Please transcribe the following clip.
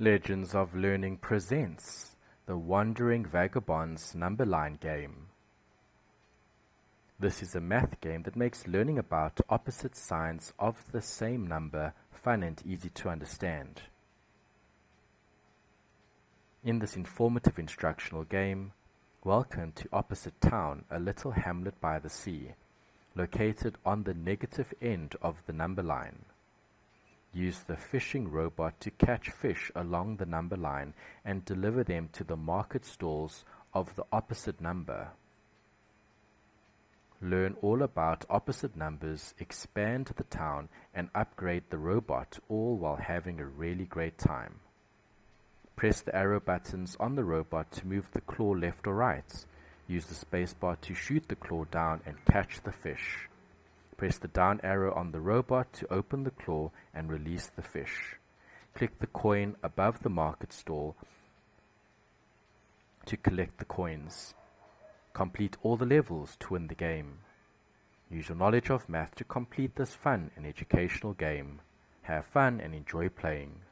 Legends of Learning presents the Wandering Vagabond's number line game. This is a math game that makes learning about opposite signs of the same number fun and easy to understand. In this informative instructional game, welcome to Opposite Town, a little hamlet by the sea, located on the negative end of the number line. Use the fishing robot to catch fish along the number line and deliver them to the market stalls of the opposite number. Learn all about opposite numbers, expand the town, and upgrade the robot, all while having a really great time. Press the arrow buttons on the robot to move the claw left or right. Use the spacebar to shoot the claw down and catch the fish. Press the down arrow on the robot to open the claw and release the fish. Click the coin above the market stall to collect the coins. Complete all the levels to win the game. Use your knowledge of math to complete this fun and educational game. Have fun and enjoy playing.